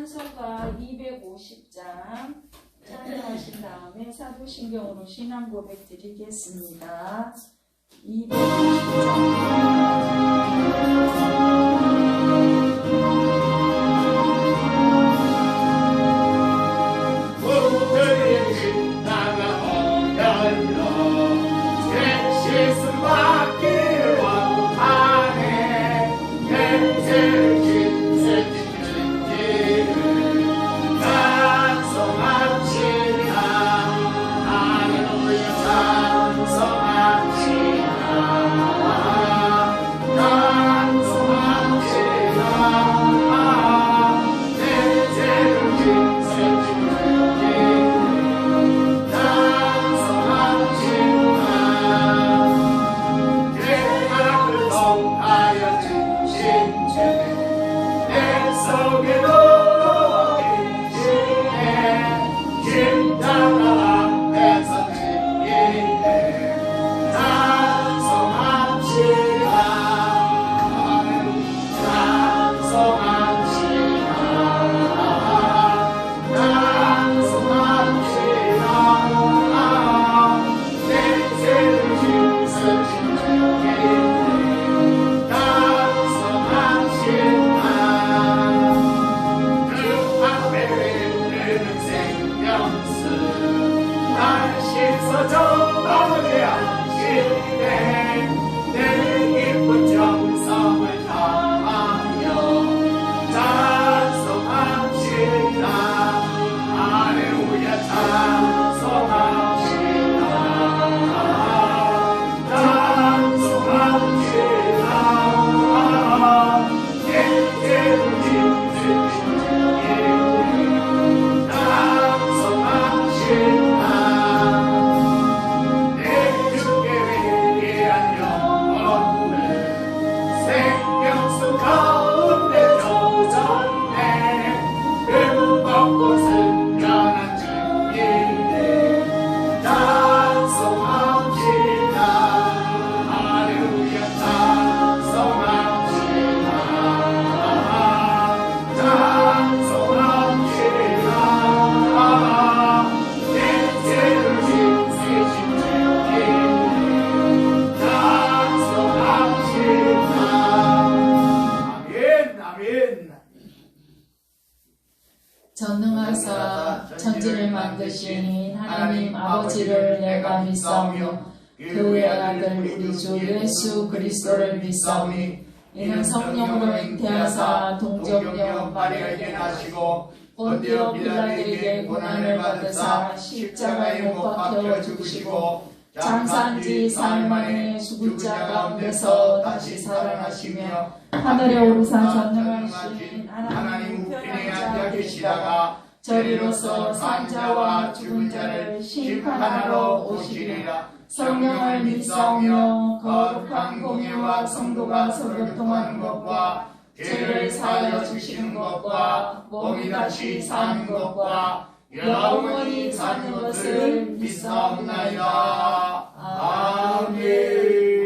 찬송가 250장 찬양하신 다음에 사도신경으로 신앙 고백 드리겠습니다. '아버지를 내가 믿사오며 그의 아들 우리 주 예수 그리스도를 믿사오니 이는 성령으로 잉태하사 동정녀 마리아에게 나시고 본디오 빌라도에게 고난을 받으사 십자가에 못 박혀 죽으시고 장사한 지 사흘 만에 죽은 자 가운데서 다시 살아나시며 하늘에 오르사 전능하신 하나님 우편에 앉아 계시다가 저리로서 산자와 죽은 자를 심판하러 오시리라. 성령을 믿사오며 거룩한 공예와 성도가 서로 통하는 것과 죄를 사하여 주시는 것과 몸이 다시 사는 것과 영원히 사는 것을 믿사옵나이다. 아멘.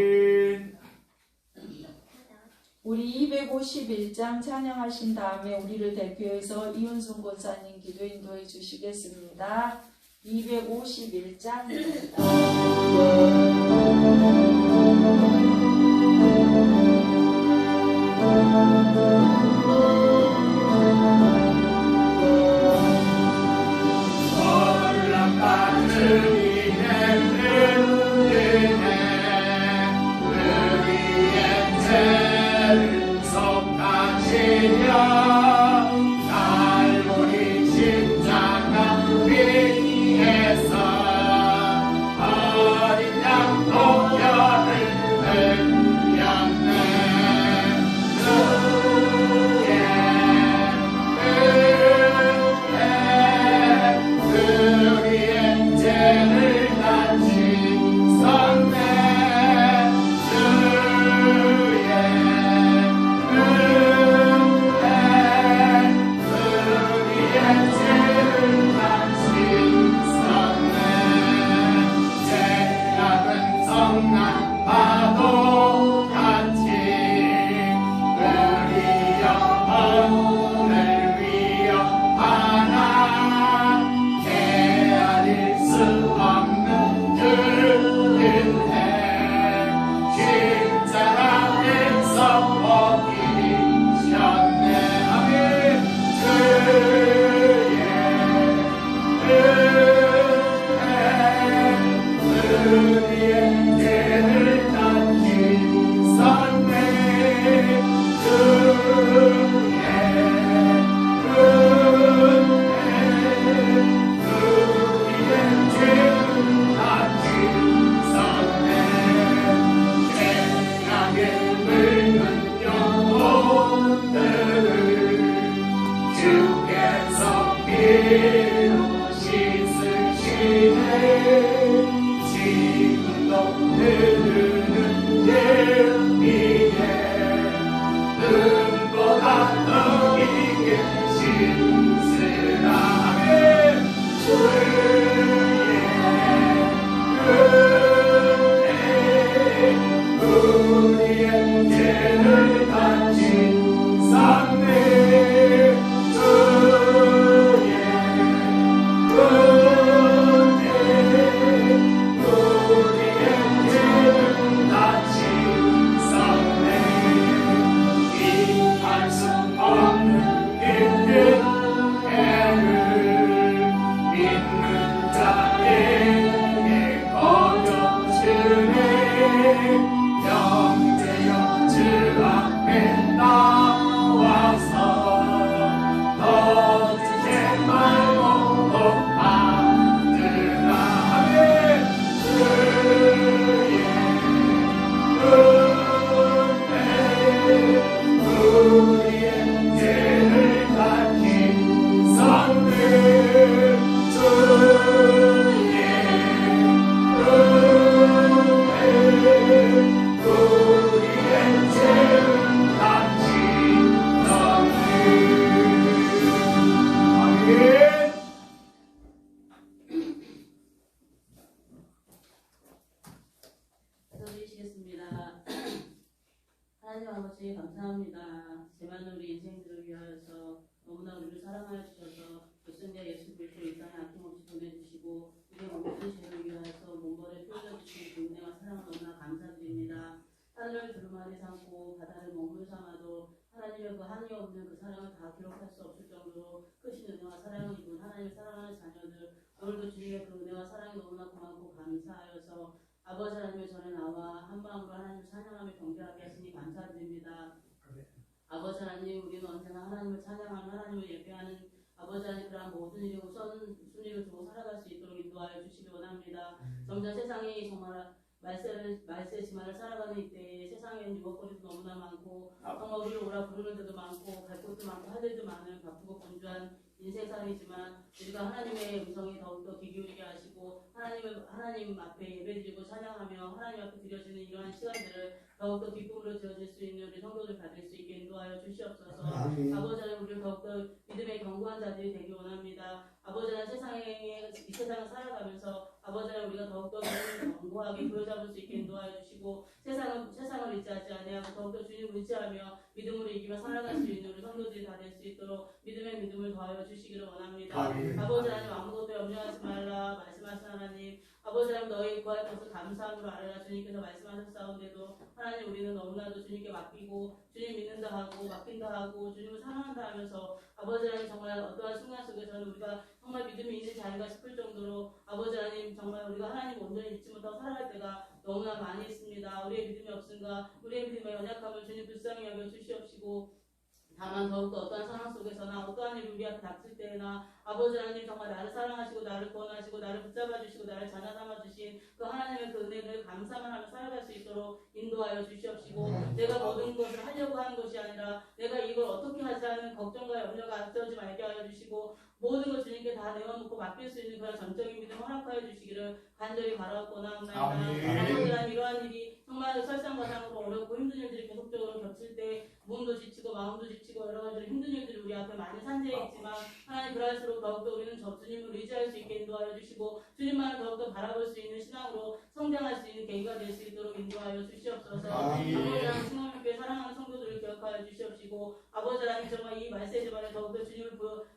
우리 251장 찬양하신 다음에 우리를 대표해서 이윤순 권사님 기도 인도해 주시겠습니다. 251장입니다. 한이 없는 그 사랑을 다 기록할 수 없을 정도로 크신 은혜와 사랑을 입은 하나님을 사랑하는 자녀들, 오늘도 주님의 그 은혜와 사랑이 너무나 고맙고 감사하여서 아버지 하나님의 전에 나와 한 마음으로 하나님을 찬양하며 경배하게 하시니 감사드립니다. 아버지 하나님, 우리는 언제나 하나님을 찬양하는, 하나님을 예배하는 아버지 하나님, 그러한 모든 일에 우선 순위를 두고 살아갈 수 있도록 인도하여 주시기 원합니다. 점점 세상이 정말 말세 지만을 살아가는 이때에 세상에는 유혹거리도 너무나 많고 정말 우리를 오라 부르는 데도 많고 갈 곳도 많고 할 일도 많은 바쁘고 분주한 인생살이지만 우리가 하나님의 음성에 더욱더 귀 기울이게 하시고 하나님 앞에 예배드리고 찬양하며 하나님 앞에 드려지는 이러한 시간들을 더욱더 기쁨으로 지어질 수 있는 우리 성도들 받을 수 있게 인도하여 주시옵소서. 아버지 하나님, 우리를 더욱더 믿음의 견고한 자들이 되기 원합니다. 아버지 하나님, 이 세상을 살아가면서 아버지 하나님, 우리가 더욱더 믿음을 견고하게 부여잡을 수 있게 인도하여 주시고 세상을 의지하지 아니하고 더욱더 주님을 의지하며 믿음으로 이기며 살아갈 수 있는 우리 성도들이 다 될 수 있도록 믿음을 더하여 주시기를 원합니다. 아버지 하나님, 아무것도 염려하지 말라 말씀하신 하나님, 아버지 하나님, 너희 구할 것을 감사함으로 아뢰라 주님께서 말씀하셨사온데도 하나님, 우리는 너무나도 주님께 맡기고 주님 믿는다 하고 맡긴다 하고 주님을 사랑한다 하면서 아버지 하나님, 정말 어떠한 순간 속에서는 우리가 정말 믿음이 있는 자인가 싶을 정도로 아버지 하나님, 정말 우리가 하나님 온전히 믿지 못하고 살아갈 때가 너무나 많이 있습니다. 우리의 믿음이 없은가, 우리의 믿음의 연약함을 주님 불쌍히 여겨 주시옵시고 다만 더욱더 어떠한 상황 속에서나 어떠한 일이 우리 앞에 닥칠 때나 아버지 하나님, 정말 나를 사랑하시고 나를 구원하시고 나를 붙잡아 주시고 나를 자녀 삼아 주신 그 하나님의 그 은혜를 감사만 하며 살아갈 수 있도록 인도하여 주시옵시고 내가 모든 것을 하려고 하는 것이 아니라 내가 이걸 어떻게 하지 하는 걱정과 염려가 앞서지 말게 하여 주시고 모든 것 주님께 다 내어놓고 맡길 수 있는 그런 전적인 믿음 허락하여 주시기를 간절히 바라옵고나 합니다. 아버지 하나님, 이러한 일이 정말 설상가상으로 어렵고 힘든 일들이 계속적으로 겹칠 때 몸도 지치고 마음도 지치고 여러 가지로 힘든 일들이 우리 앞에 많이 산재해 있지만 하나님, 그럴수록 더욱더 우리는 저 주님을 의지할 수 있게 인도하여 주시고 주님만을 더욱더 바라볼 수 있는 신앙으로 성장할 수 있는 계기가 될 수 있도록 인도하여 주시옵소서. 아버지 하나님, 승원교회 사랑하는 성도들을 기억하여 주시옵시고 아버지 하나님, 정말 이 말세 집안에 더욱더 주님을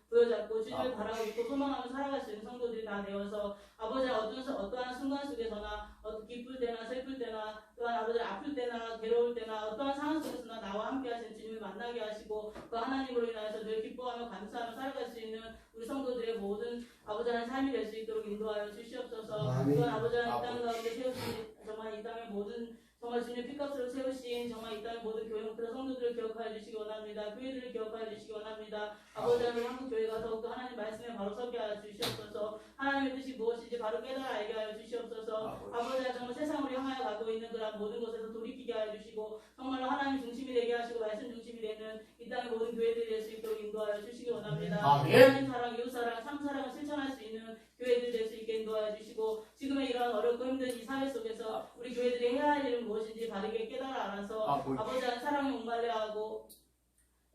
부여잡고 주님을 바라고 있고 소망하며 살아갈 수 있는 성도들이 다 되어서 아버지 어떠한 순간 속에서나 기쁠 때나 슬플 때나 또한 아버지 아플 때나 괴로울 때나 어떠한 상황 속에서나 나와 함께 하시는 주님을 만나게 하시고 그 하나님으로 인하여서 늘 기뻐하며 감사하며 살아갈 수 있는 우리 성도들의 모든 아버지 하나님 삶이 될 수 있도록 인도하여 주시옵소서. 또한 아버지 하나님, 이 땅 가운데 세우신 정말 이 땅의 모든 정말 주님 피값으로 세우신 정말 이 땅의 모든 교회 목표 성도들을 기억하여 주시기 원합니다. 교회들을 기억하여 주시기 원합니다. 아버지 하나님, 한국 교회가 더욱더 하나님 말씀에 바로 서게 하여 주시옵소서. 하나님의 뜻이 무엇인지 바로 깨달아 알게 하여 주시옵소서. 아버지 하나님, 정말 세상으로 향하여 가고 있는 그런 모든 것에서 돌이키게 하여 주시고 정말로 하나님 중심이 되게 하시고 말씀 중심이 되는 이 땅의 모든 교회들이 될 수 있도록 인도하여 주시기 원합니다. 하나님 사랑, 이웃 사랑, 참 사랑을 실천할 수 있는 교회들 될 수 있게 인도하여 주시고 지금의 이러한 어렵고 힘든 이 사회 속에서 우리 교회들이 해야 할 일은 무엇인지 바르게 깨달아 알아서 아버지 하나님 사랑에 목말려 하고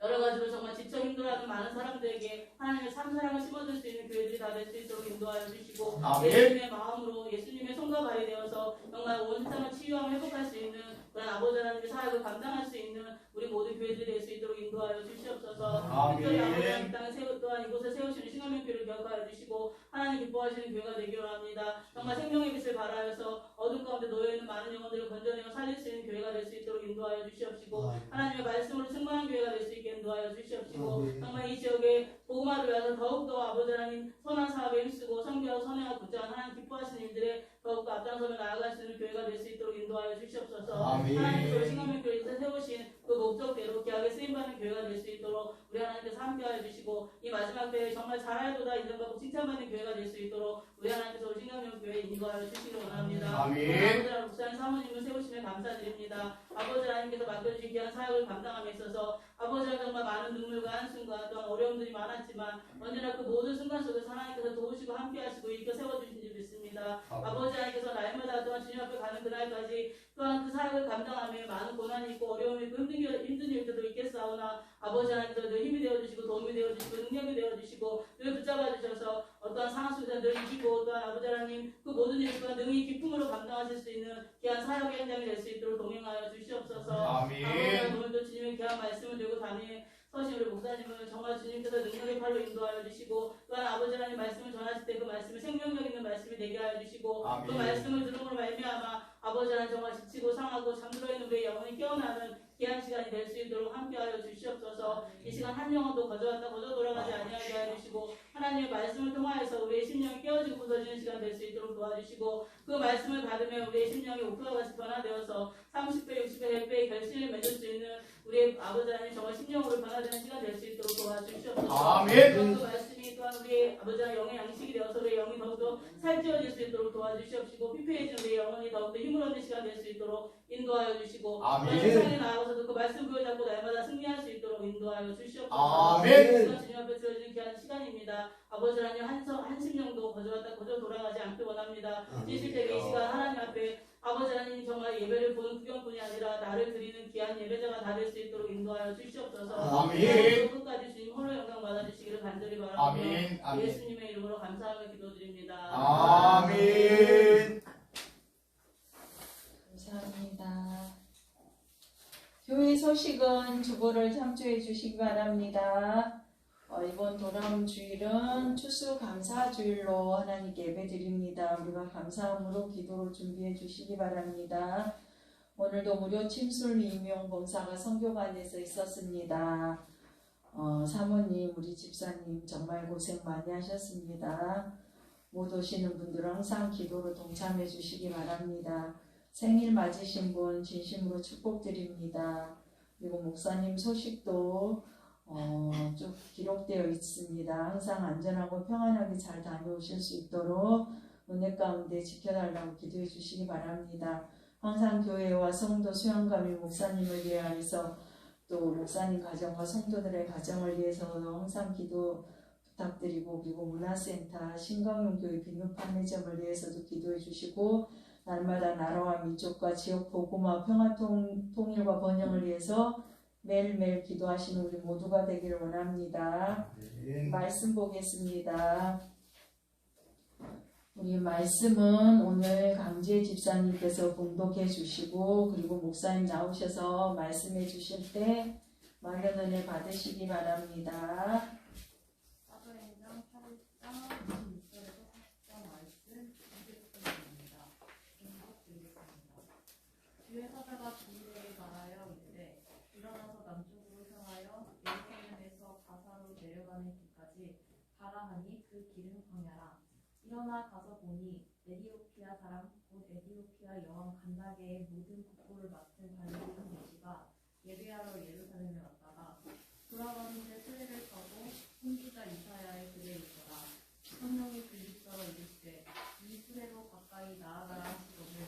여러 가지로 정말 지쳐 힘들어하는 많은 사람들에게 하나님의 참 사랑을 심어줄 수 있는 교회들이 다 될 수 있도록 인도하여 주시고 예수님의 마음으로 예수님의 손과 발이 되어서 정말 온 세상을 치유하며 회복할 수 있는 그런 아버지 하나님의 사역을 감당할 수 있는 우리 모든 교회들이 될 수 있도록 인도하여 주시옵소서. 특별히 아버지 하나님 땅에 또한 이곳에 세우시는 신앙명교를 기억하여 주시고 하나님 기뻐하시는 교회가 되기 원합니다. 정말 생명의 빛을 발하여서 어둠 가운데 놓여있는 많은 영혼들을 건져내어 살릴 수 있는 교회가 될 수 있도록 인도하여 주시옵시고 하나님의 말씀으로 충만한 교회가 될 수 있게 인도하여 주시옵시고 정말 이 지역에 복음화를 위해서 더욱더 아버지 하나님 선한 사업에 힘쓰고 성교하고 선행하고 굳건한 하나님 기뻐하시는 일들에 더욱더 앞장서며 나아갈 수 있는 교회가 될 수 있도록 인도하여 주시옵소서. 하나님께서 신앙명교에서 세우신 그 목적대로 귀하게 쓰임받는 교회가 될 수 있도록 우리 하나님께서 함께하여 주시고 이 마지막 때에 정말 잘하여도다 인정받고 칭찬받는 교회가 될 수 있도록 우리 하나님께서 신앙명교회에 인도하여 주시기를 원합니다. 아버지 하나님, 목사님 사모님을 세우시며 감사드립니다. 아버지 하나님께서 맡겨주신 귀한 사역을 감당함에 있어서 아버지 하나님, 정말 많은 눈물과 한숨과 또한 어려움들이 많았지만 언제나 그 모든 순간 속에서 하나님께서 도우시고 함께하시고 일으켜 세워주신 줄 믿습니다. 아버지 하나님께서 날마다 또한 주님 앞에 가는 그날까지 또한 그 사역을 감당하며 많은 고난이 있고 어려움이 있고 힘든 일들도 있겠사오나 아버지 하나님께서 늘 힘이 되어주시고 도움이 되어주시고 능력이 되어주시고 늘 붙잡아 주셔서 어떠한 상황 속에서 늘 이기고 또한 아버지 하나님 그 모든 일과 능히 기쁨으로 감당하실 수 있는 귀한 사역의 현장이 될 수 있도록 동행하여 주시옵소서. 아버지 하나님, 오늘도 주님의 귀한 말씀을 들고 담에 서신 우리 목사님을 정말 주님께서 능력의 팔로 인도하여 주시고 또한 아버지 하나님 말씀을 전하실 때 그 말씀을 생명력 있는 말씀이 되게 하여 주시고 그 말씀을 들음으로 말미암아 아버지 하나님 정말 지치고 상하고 잠들어 있는 우리의 영혼이 깨어나는 귀한 시간이 될 수 있도록 함께하여 주시옵소서. 이 시간 한 영혼도 거저 돌아가지 아니하게 하여 주시고 하나님의 말씀을 통하여서 우리의 심령이 깨어지고 부서지는 시간 될 수 있도록 도와주시고 그 말씀을 받으며 우리의 심령이 옥토와 같이 변화되어서 30배, 60배, 100배의 결실을 맺을 수 있는 우리의 아버지 하나님 정말 심령으로 변화되는 시간 될 수 있도록 도와주시옵소서. 아멘. 그 말씀이 또한 우리의 아버지 하나님 영의 양식이 되어서 우리의 영이 더욱더 살찌워질 수 있도록 도와주시옵시고 피폐해진 우리의 영혼이 더욱더 힘을 얻는 시간 될 수 있도록 인도하여 주시고 아멘. 세상에 나아가서도 그 말씀 부여잡고 날마다 승리할 수 있도록 인도하여 주시옵소서. 아멘. 시간 주님 앞에 드려지는 귀한 시간입니다. 아버지 하나님 한 심령도 거저 돌아가지 않기 원합니다. 지실 때 이 시간 하나님 앞에 아버지 하나님 정말 예배를 보는 구경뿐이 아니라 나를 드리는 귀한 예배자가 다 될 수 있도록 인도하여 주시옵소서. 아멘. 끝까지 주님 홀로 영광 받아주시기를 간절히 바랍니다. 아멘. 아멘. 예수님의 이름으로 감사하며 기도드립니다. 아멘. 감사합니다. 교회 소식은 주보를 참조해 주시기 바랍니다. 이번 돌아온 주일은 추수감사주일로 하나님께 예배드립니다. 우리가 감사함으로 기도를 준비해 주시기 바랍니다. 오늘도 무료 침술 임용 봉사가 선교관에서 있었습니다. 사모님, 우리 집사님 정말 고생 많이 하셨습니다. 못 오시는 분들은 항상 기도로 동참해 주시기 바랍니다. 생일 맞으신 분 진심으로 축복드립니다. 그리고 목사님 소식도 쭉 기록되어 있습니다. 항상 안전하고 평안하게 잘 다녀오실 수 있도록 은혜 가운데 지켜달라고 기도해 주시기 바랍니다. 항상 교회와 성도 수양감이 목사님을 위하여서 또 목사님 가정과 성도들의 가정을 위해서도 항상 기도 부탁드리고 그리고 문화센터 신강용교회 비누판매점을 위해서도 기도해 주시고 날마다 나라와 민족과 지역 복음화 평화 통일과 번영을 위해서 매일매일 기도하시는 우리 모두가 되기를 원합니다. 말씀 보겠습니다. 우리 말씀은 오늘 강재 집사님께서 봉독해 주시고 그리고 목사님 나오셔서 말씀해 주실 때 많은 은혜 받으시기 바랍니다. 사도행전 8장 26절에서 40절 말씀 읽겠습니다. 인독드리겠습니다. 주의 사자가 그들에게 말하여 이르되 일어나서 남쪽으로 향하여 예루살렘에서 가사로 내려가는 길까지 가라 하니 그 길은 광야라. 일어나 가서 보니 에디오피아 사람 곧 에디오피아 여왕 간다게의 모든 국고를 맡은 관리인 내시가 예배하러 예루살렘에 왔다가 돌아가는데 수레를 타고 선지자 이사야의 글에 있더라. 성령이 빌립더러 이르시되 이 수레로 가까이 나아가라 하시거늘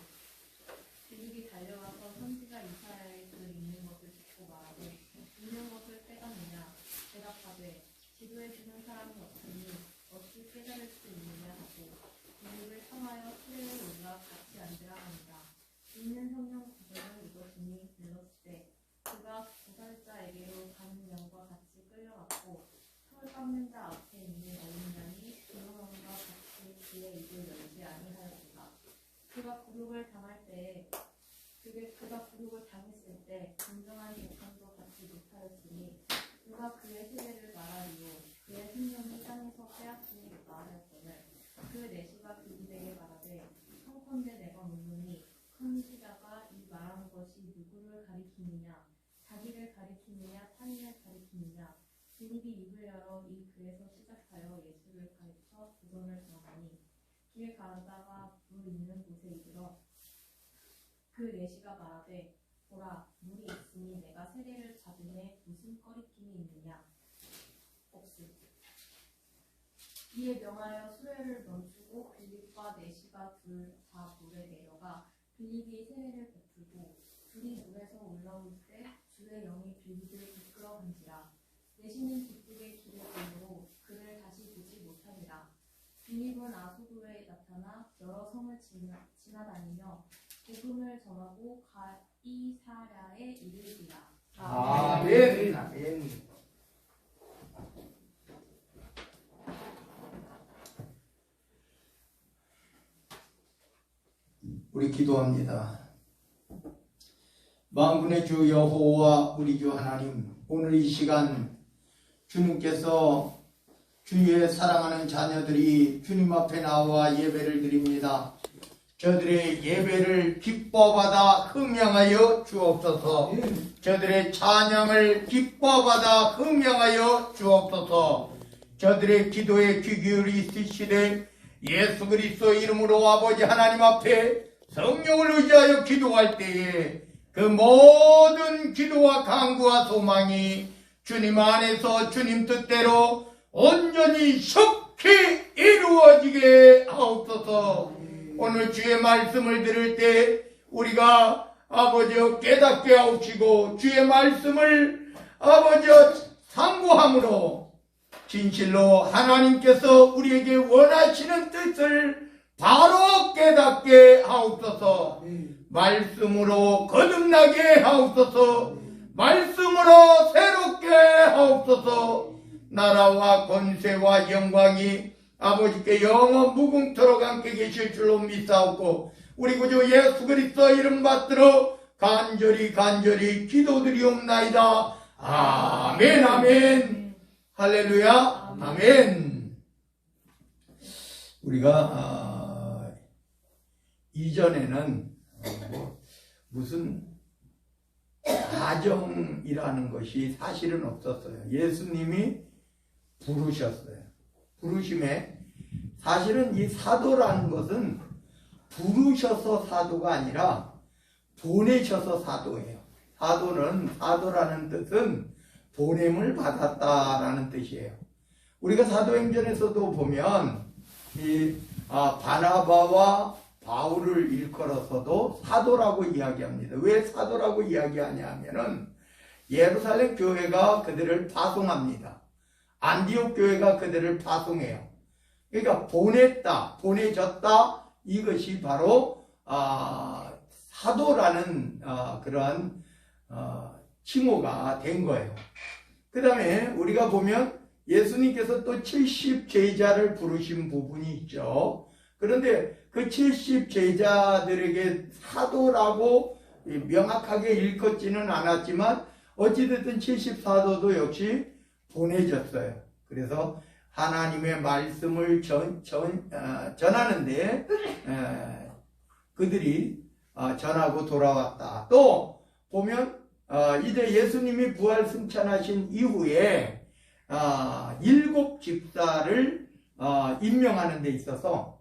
빌립이 달려가서 선지자 이사야의 글 읽는 것을 듣고 말하되 읽는 것을 깨닫느냐 대답하되 지도해 주는 사람이 없으니 어찌 깨달을 수 있느냐 하고 빌립을 청하여 수레에 올라 같이 앉으라 합니다. 읽는 성령 구절은 이것이니 일렀을 그가 고살자에게로 가는 양과 같이 끌려갔고 털 깎는 자 앞에 있는 어린 양이 두루마리와 같이 그의 입을 열지 아니하였다. 그가 굴욕을 당할 때에 그가 굴욕을 당했을 때 진정한 재판도 받지 못하였으니 누가 그의 세례를 말하리요 그의 생명이 땅에서 빼앗기겠다 하였거늘 그 내시가 그들에게 말하되 청컨대 내가 묻노니 선지자가 이 말한 것이 누구를 가리키느냐 자기를 가리키느냐 타인을 가리키느냐 빌립이 입을 열어 이 글에서 시작하여 예수를 가르쳐 부선을 정하니 길 가다가 물 있는 곳에 이르러 그 내시가 말하되 보라 물이 있으니 내가 세례를 받으매 무슨 꺼리낌이 있느냐 없음. 이에 명하여 수레를 멈추고 빌립과 내시가 둘 다 물에 내려가 빌립이 세례를 베풀고 둘이 물에서 올라올 때 주의 영이 빌립을 이끌어간지라. 내시는 기쁘게 길을 가므로 그를 다시 보지 못하니라. 빌립은 아소도에 나타나 여러 성을 지나다니며 복음을 전하고 가이사랴에 이르리라. 아멘. 아멘. 우리 기도합니다. 만군의 주 여호와 우리 주 하나님, 오늘 이 시간 주님께서 주의 사랑하는 자녀들이 주님 앞에 나와 예배를 드립니다. 저들의 예배를 기뻐받아 흠양하여 주옵소서. 저들의 찬양을 기뻐받아 흠양하여 주옵소서. 저들의 기도에 귀 기울이시되 예수 그리스도 이름으로 아버지 하나님 앞에 성령을 의지하여 기도할 때에 그 모든 기도와 간구와 소망이 주님 안에서 주님 뜻대로 온전히 속히 이루어지게 하옵소서. 오늘 주의 말씀을 들을 때 우리가 아버지여 깨닫게 하옵시고 주의 말씀을 아버지여 상고함으로 진실로 하나님께서 우리에게 원하시는 뜻을 바로 깨닫게 하옵소서. 말씀으로 거듭나게 하옵소서. 말씀으로 새롭게 하옵소서. 나라와 권세와 영광이 아버지께 영원 무궁토록 함께 계실 줄로 믿사옵고 우리 구주 예수 그리스도 이름 받들어 간절히 기도드리옵나이다. 아멘 아멘. 할렐루야 아멘. 우리가 이전에는 무슨 가정이라는 것이 사실은 없었어요. 예수님이 부르셨어요. 부르심에 사실은 이 사도라는 것은 부르셔서 사도가 아니라 보내셔서 사도예요. 사도라는 뜻은 보냄을 받았다라는 뜻이에요. 우리가 사도행전에서도 보면 이 바나바와 바울을 일컬어서도 사도라고 이야기합니다. 왜 사도라고 이야기하냐 하면은 예루살렘 교회가 그들을 파송합니다. 안디옥 교회가 그들을 파송해요. 그러니까 보냈다, 보내졌다, 이것이 바로 사도라는 그러한 칭호가 된 거예요. 그 다음에 우리가 보면 예수님께서 또 70 제자를 부르신 부분이 있죠. 그런데 그 70 제자들에게 사도라고 명확하게 일컫지는 않았지만 어찌됐든 70 사도도 역시 보내졌어요. 그래서 하나님의 말씀을 전하는데 그들이 전하고 돌아왔다. 또 보면 이제 예수님이 부활 승천하신 이후에 7 집사를 임명하는 데 있어서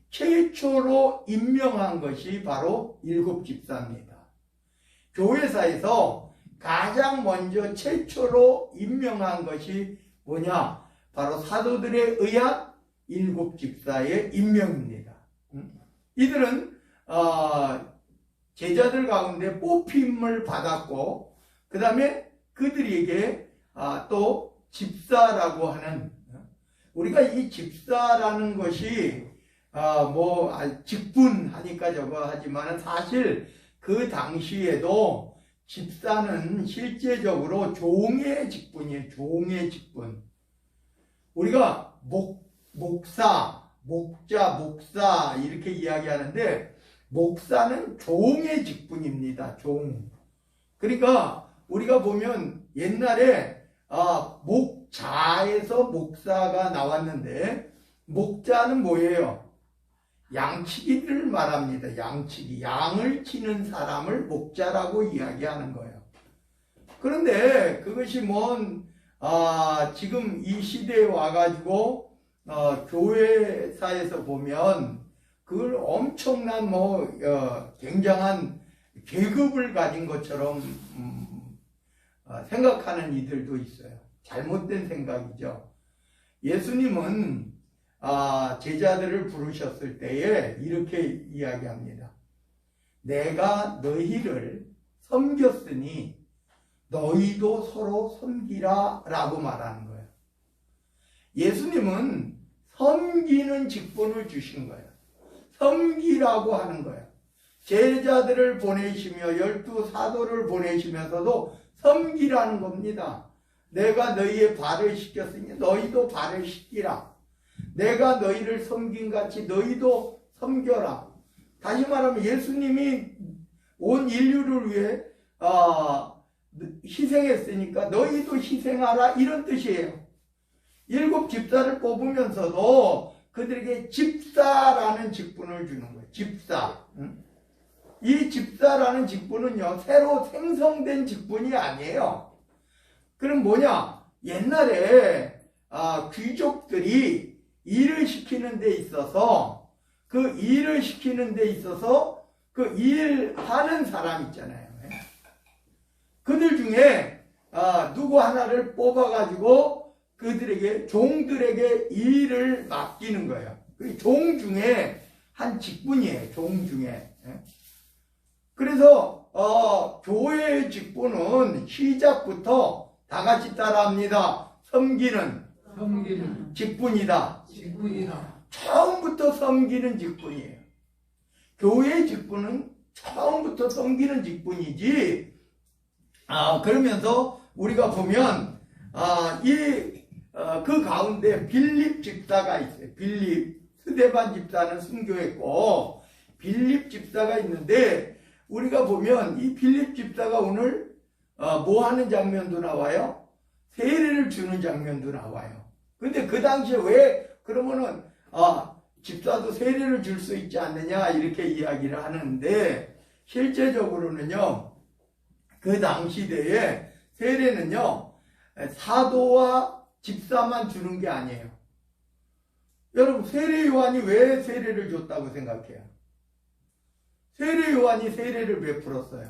최초로 임명한 것이 바로 7 집사입니다. 교회사에서 가장 먼저 최초로 임명한 것이 뭐냐? 바로 사도들에 의한 7 집사의 임명입니다. 이들은 제자들 가운데 뽑힘을 받았고 그 다음에 그들에게 또 집사라고 하는, 우리가 이 집사라는 것이 직분하니까 저거 하지만 사실 그 당시에도 집사는 실제적으로 종의 직분이에요. 종의 직분. 우리가 목사, 목자, 목사 이렇게 이야기하는데 목사는 종의 직분입니다. 종. 그러니까 우리가 보면 옛날에 목자에서 목사가 나왔는데 목자는 뭐예요? 양치기를 말합니다. 양치기. 양을 치는 사람을 목자라고 이야기하는 거예요. 그런데 그것이 지금 이 시대에 와가지고 교회사에서 보면 그걸 엄청난 굉장한 계급을 가진 것처럼 생각하는 이들도 있어요. 잘못된 생각이죠. 예수님은 제자들을 부르셨을 때에 이렇게 이야기합니다. 내가 너희를 섬겼으니 너희도 서로 섬기라 라고 말하는 거예요. 예수님은 섬기는 직분을 주신 거예요. 섬기라고 하는 거예요. 제자들을 보내시며 12 사도를 보내시면서도 섬기라는 겁니다. 내가 너희의 발을 씻겼으니 너희도 발을 씻기라. 내가 너희를 섬긴 같이 너희도 섬겨라. 다시 말하면 예수님이 온 인류를 위해 희생했으니까 너희도 희생하라 이런 뜻이에요. 7 집사를 뽑으면서도 그들에게 집사라는 직분을 주는 거예요. 집사. 이 집사라는 직분은요, 새로 생성된 직분이 아니에요. 그럼 뭐냐? 옛날에 귀족들이 일을 시키는 데 있어서 그 일하는 사람 있잖아요. 그들 중에 누구 하나를 뽑아가지고 그들에게 종들에게 일을 맡기는 거예요. 종 중에 한 직분이에요. 종 중에. 그래서 교회의 직분은 시작부터 다 같이 따라합니다. 섬기는 직분이다. 처음부터 섬기는 직분이에요. 교회의 직분은 처음부터 섬기는 직분이지. 그러면서 우리가 보면 그 가운데 빌립 집사가 있어요. 빌립, 스데반 집사는 순교했고 빌립 집사가 있는데, 우리가 보면 이 빌립 집사가 오늘 뭐 하는 장면도 나와요? 세례를 주는 장면도 나와요. 근데 그 당시에 왜 그러면은 집사도 세례를 줄 수 있지 않느냐 이렇게 이야기를 하는데, 실제적으로는요, 그 당시대에 세례는요, 사도와 집사만 주는 게 아니에요. 여러분, 세례 요한이 왜 세례를 줬다고 생각해요? 세례 요한이 세례를 베풀었어요.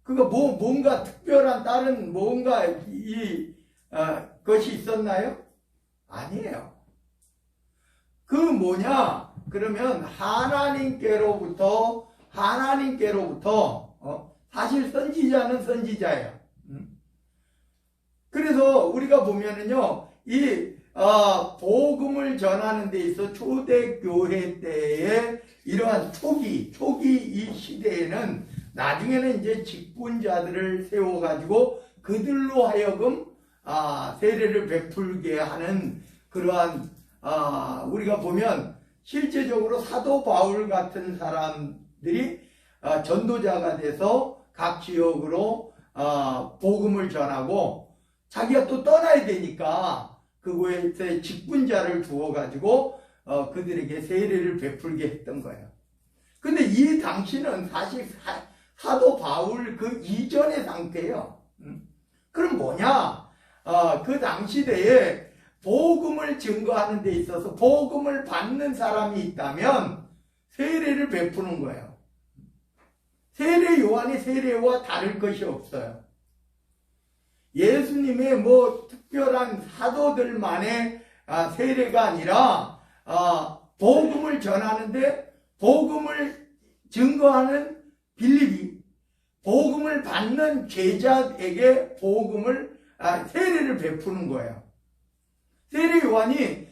그거 뭔가 특별한 다른 뭔가 것이 있었나요? 아니에요. 그 뭐냐? 그러면 하나님께로부터 사실 선지자는 선지자예요. 그래서 우리가 보면은요, 이 복음을 전하는 데 있어 초대교회 때에 이러한 초기 이 시대에는 나중에는 이제 직분자들을 세워가지고 그들로 하여금 세례를 베풀게 하는 그러한 우리가 보면 실제적으로 사도 바울 같은 사람들이 전도자가 돼서 각 지역으로 복음을 전하고 자기가 또 떠나야 되니까 그곳에 직분자를 두어가지고 그들에게 세례를 베풀게 했던 거예요. 근데 이 당시는 사실 사도 바울 그 이전의 상태예요. 그럼 뭐냐? 그 당시대에 복음을 증거하는 데 있어서 복음을 받는 사람이 있다면 세례를 베푸는 거예요. 세례 요한이 세례와 다를 것이 없어요. 예수님의 뭐 특별한 사도들만의 세례가 아니라 복음을 전하는데 복음을 증거하는 빌립이 복음을 받는 제자에게 세례를 베푸는 거예요. 세례 요한이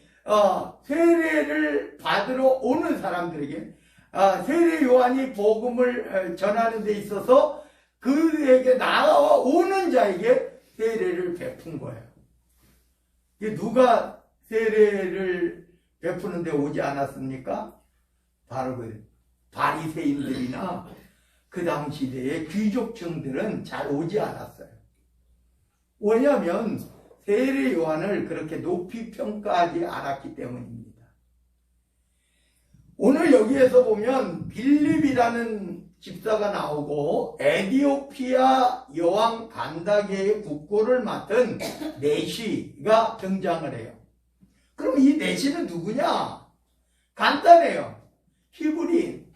세례를 받으러 오는 사람들에게 세례 요한이 복음을 전하는 데 있어서 그에게 나아오는 자에게 세례를 베푼 거예요. 이게 누가 세례를 베푸는데 오지 않았습니까? 바로 그 바리새인들이나 그 당시 시대의 귀족층들은 잘 오지 않았어요. 왜냐하면 세례 요한을 그렇게 높이 평가하지 않았기 때문입니다. 오늘 여기에서 보면 빌립이라는 집사가 나오고 에디오피아 여왕 간다게의 국고를 맡은 네시가 등장을 해요. 그럼 이 네시는 누구냐? 간단해요. 히브리인,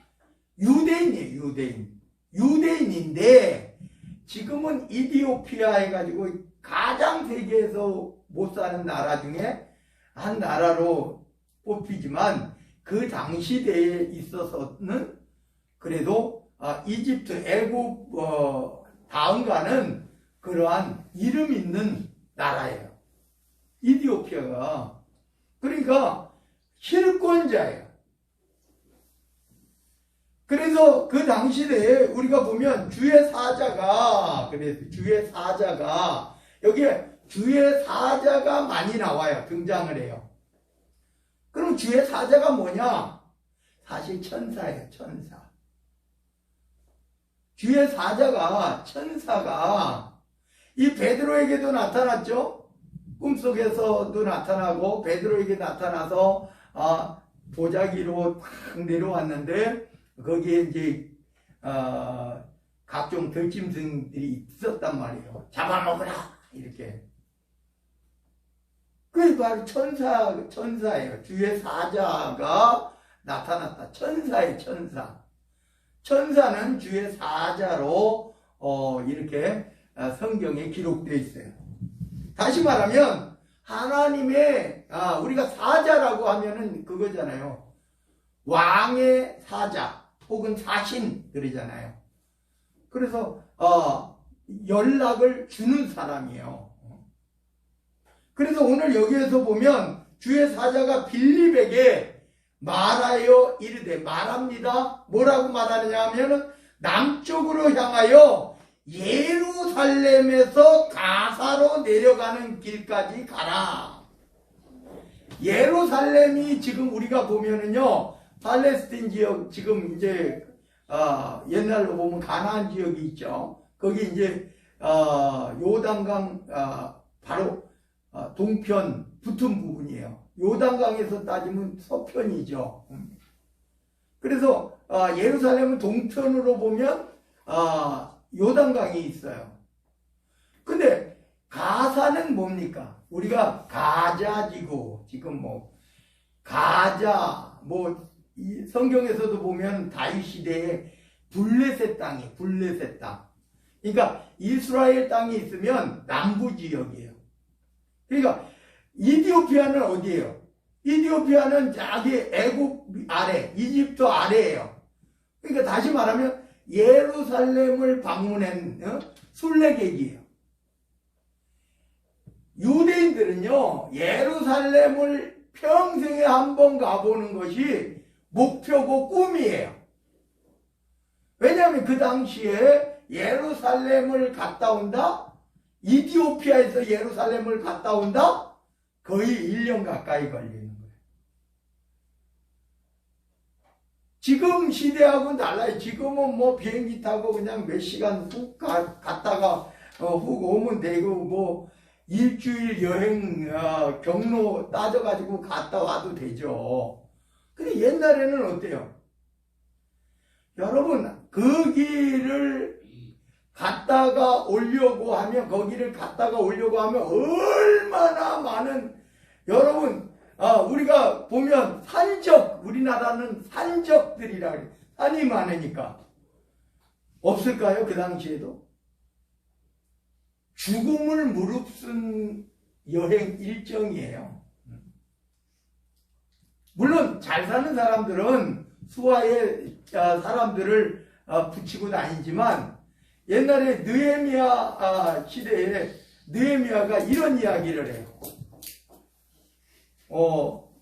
유대인이에요. 유대인인데 지금은 이디오피아 해가지고 가장 세계에서 못 사는 나라 중에 한 나라로 뽑히지만 그 당시 대에 있어서는 그래도 이집트, 애굽 다음 가는 그러한 이름 있는 나라예요. 이디오피아가. 그러니까 실권자예요. 그래서 그 당시 대에 우리가 보면 주의 사자가 여기에 주의 사자가 많이 나와요. 등장을 해요. 그럼 주의 사자가 뭐냐? 사실 천사예요. 천사. 주의 사자가 천사가 이 베드로에게도 나타났죠. 꿈속에서도 나타나고 베드로에게 나타나서 보자기로 탁 내려왔는데 거기에 이제 각종 들짐승들이 있었단 말이에요. 잡아먹으라 이렇게. 그게 바로 천사예요. 주의 사자가 나타났다. 천사의 천사. 천사는 주의 사자로 이렇게 성경에 기록되어 있어요. 다시 말하면 하나님의 우리가 사자라고 하면은 그거잖아요. 왕의 사자 혹은 사신 그러잖아요. 그래서 연락을 주는 사람이에요. 그래서 오늘 여기에서 보면 주의 사자가 빌립에게 말하여 이르되 말합니다. 뭐라고 말하느냐 하면은 남쪽으로 향하여 예루살렘에서 가사로 내려가는 길까지 가라. 예루살렘이 지금 우리가 보면은요, 팔레스틴 지역, 지금 이제, 옛날로 보면 가나안 지역이 있죠. 거기 이제, 요단강, 바로, 동편 붙은 부분이에요. 요단강에서 따지면 서편이죠. 그래서, 예루살렘은 동편으로 보면, 요단강이 있어요. 근데 가사는 뭡니까? 우리가 가자지구, 지금 가자, 이 성경에서도 보면 다윗 시대에 블레셋 땅이, 블레셋 땅. 그러니까 이스라엘 땅이 있으면 남부 지역이에요. 그러니까 이디오피아는 어디예요? 이디오피아는 저기 애국 아래, 이집트 아래예요. 그러니까 다시 말하면 예루살렘을 방문한 순례객이에요. 유대인들은요, 예루살렘을 평생에 한 번 가보는 것이 목표고 꿈이에요. 왜냐하면 그 당시에 예루살렘을 갔다 온다? 이디오피아에서 예루살렘을 갔다 온다? 거의 1년 가까이 걸리는 거예요. 지금 시대하고는 달라요. 지금은 비행기 타고 그냥 몇 시간 훅 갔다가 훅 오면 되고 일주일 여행 경로 따져가지고 갔다 와도 되죠. 근데 옛날에는 어때요? 여러분 그 길을 갔다가 오려고 하면 얼마나 많은 여러분 우리가 보면 우리나라는 산적들이라 그래요. 산이 많으니까. 없을까요? 그 당시에도? 죽음을 무릅쓴 여행 일정이에요. 물론 잘 사는 사람들은 수하에 사람들을 붙이고 다니지만 옛날에 느헤미야 시대에 느헤미야가 이런 이야기를 해요.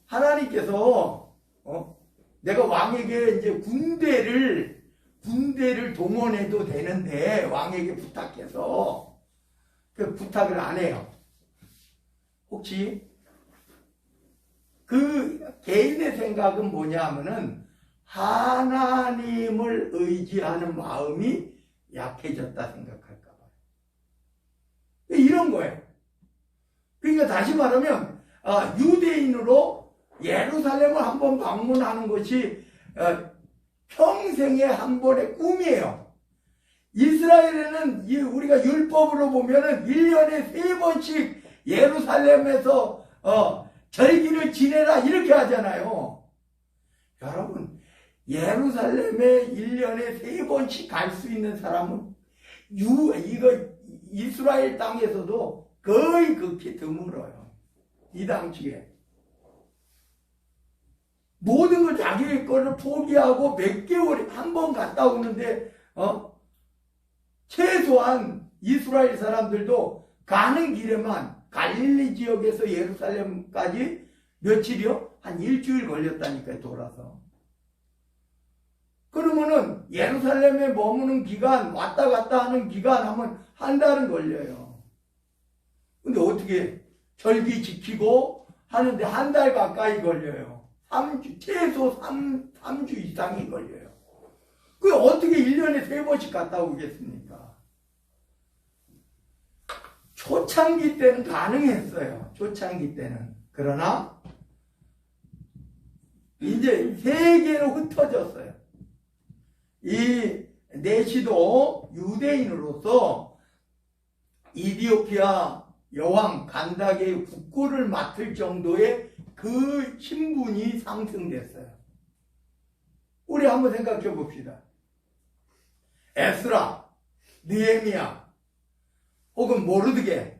하나님께서 내가 왕에게 이제 군대를 동원해도 되는데 왕에게 부탁해서 그 부탁을 안 해요. 혹시 그 개인의 생각은 뭐냐 하면은 하나님을 의지하는 마음이 약해졌다 생각할까 봐요. 이런 거예요. 그러니까 다시 말하면 유대인으로 예루살렘을 한번 방문하는 것이 평생에 한 번의 꿈이에요. 이스라엘에는 우리가 율법으로 보면은 1년에 3번씩 예루살렘에서 절기를 지내라 이렇게 하잖아요. 여러분 예루살렘에 1년에 3번씩 갈 수 있는 사람은 이스라엘 땅에서도 거의 극히 드물어요. 이 당시에 모든 걸 자기 거를 포기하고 몇 개월에 한 번 갔다 오는데 최소한 이스라엘 사람들도 가는 길에만 갈릴리 지역에서 예루살렘까지 며칠이요? 한 일주일 걸렸다니까요. 돌아서. 그러면은 예루살렘에 머무는 기간, 왔다 갔다 하는 기간 하면 한 달은 걸려요. 근데 어떻게 절기 지키고 하는데 한 달 가까이 걸려요. 3주, 최소 3주 이상이 걸려요. 그게 어떻게 1년에 3번씩 갔다 오겠습니까? 초창기 때는 가능했어요. 초창기 때는. 그러나 이제 세계로 흩어졌어요. 이 내시도 유대인으로서 이디오피아 여왕 간닥의 국고를 맡을 정도의 그 신분이 상승됐어요. 우리 한번 생각해 봅시다. 에스라, 느헤미야, 혹은 모르드게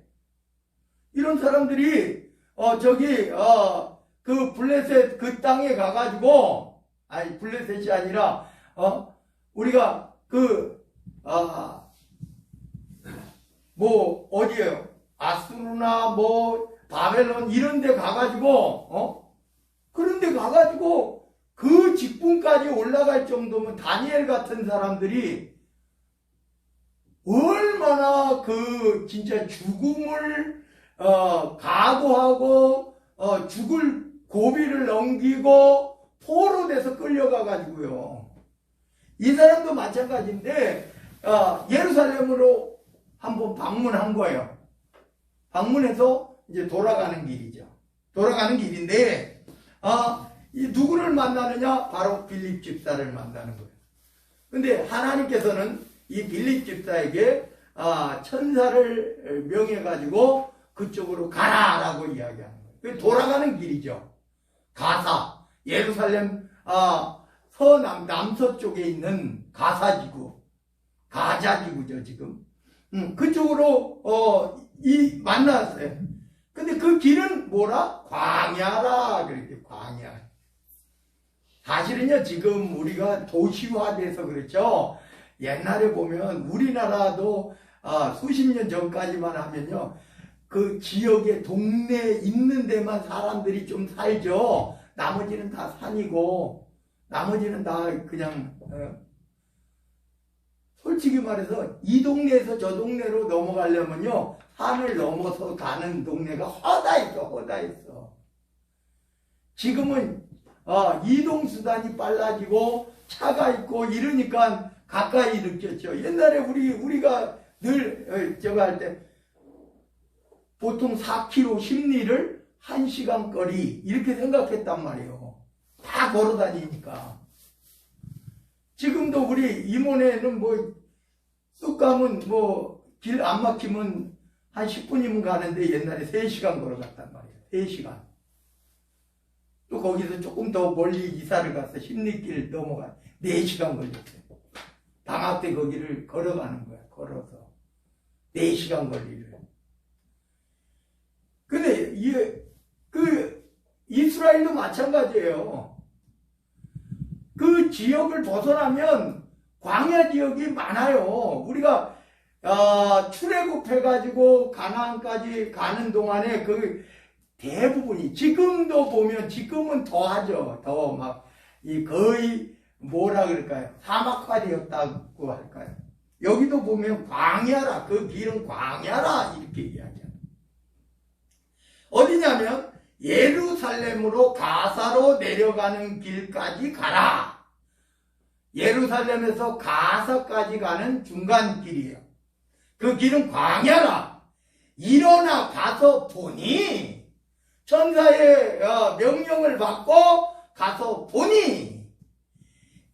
이런 사람들이 그 블레셋 그 땅에 가가지고 아니 블레셋이 아니라 우리가 뭐 어디에요? 아수르나 뭐 바벨론 이런 데 가가지고 그런 데 가가지고 그 직분까지 올라갈 정도면 다니엘 같은 사람들이 얼마나 그 진짜 죽음을 각오하고 죽을 고비를 넘기고 포로돼서 끌려가가지고요. 이 사람도 마찬가지인데 예루살렘으로 한번 방문한 거예요. 방문해서 이제 돌아가는 길이죠. 돌아가는 길인데 이 누구를 만나느냐? 바로 빌립 집사를 만나는 거예요. 근데 하나님께서는 이 빌립 집사에게 천사를 명해가지고 그쪽으로 가라라고 이야기하는 거예요. 돌아가는 길이죠. 가사, 예루살렘 남서쪽에 있는 가사지구, 가자지구죠 지금. 그쪽으로 만났어요. 근데 그 길은 뭐라? 광야라 그랬죠. 광야. 사실은요 지금 우리가 도시화돼서 그렇죠. 옛날에 보면 우리나라도 수십 년 전까지만 하면요 그 지역의 동네에 있는 데만 사람들이 좀 살죠. 나머지는 다 산이고 나머지는 다 그냥 솔직히 말해서 이 동네에서 저 동네로 넘어가려면요 산을 넘어서 가는 동네가 허다했어. 지금은 이동수단이 빨라지고 차가 있고 이러니까 가까이 느꼈죠. 옛날에 우리가 늘 저거 할 때 보통 4km 심리를 1시간 거리 이렇게 생각했단 말이에요. 다 걸어 다니니까. 지금도 우리 이모네는 뭐 쑥 가면 뭐 길 안 막히면 한 10분이면 가는데 옛날에 3시간 걸어갔단 말이에요. 3시간. 또 거기서 조금 더 멀리 이사를 가서 심리길 넘어가 4시간 걸렸어요. 방학 때 거기를 걸어가는 거야. 걸어서 4시간 거리를. 근데 이스라엘도 마찬가지예요. 그 지역을 벗어나면 광야 지역이 많아요. 우리가 출애굽해가지고 가나안까지 가는 동안에 그 대부분이 지금도 보면 지금은 더 하죠. 더 막 거의 뭐라 그럴까요? 사막화되었다고 할까요? 여기도 보면 광야라, 그 길은 광야라 이렇게 이야기합니다. 어디냐면 예루살렘으로 가사로 내려가는 길까지 가라. 예루살렘에서 가사까지 가는 중간 길이에요. 그 길은 광야라. 일어나 가서 보니 천사의 명령을 받고 가서 보니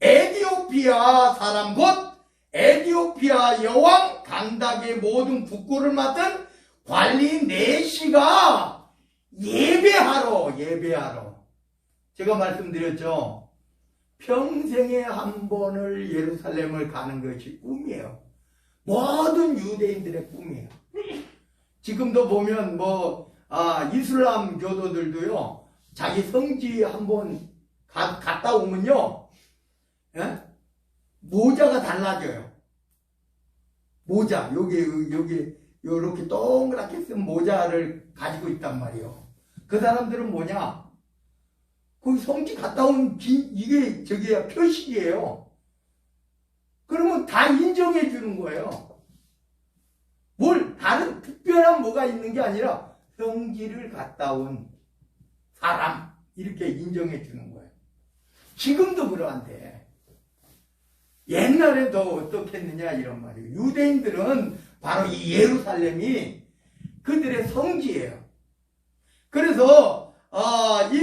에디오피아 사람 곧 에디오피아 여왕 간닥의 모든 국고를 맡은 관리 내시가 예배하러 제가 말씀드렸죠. 평생에 한 번을 예루살렘을 가는 것이 꿈이에요. 모든 유대인들의 꿈이에요. 지금도 보면 이슬람 교도들도요 자기 성지 한번 갔다 오면요 모자가 달라져요. 모자 여기 요렇게 동그랗게 쓴 모자를 가지고 있단 말이에요. 그 사람들은 뭐냐? 거기 성지 갔다 온 이게 표식이에요. 그러면 다 인정해 주는 거예요. 뭘 다른 특별한 뭐가 있는 게 아니라 성지를 갔다 온 사람 이렇게 인정해 주는 거예요. 지금도 그러한데 옛날에 더 어떻겠느냐 이런 말이에요. 유대인들은 바로 이 예루살렘이 그들의 성지예요. 그래서 이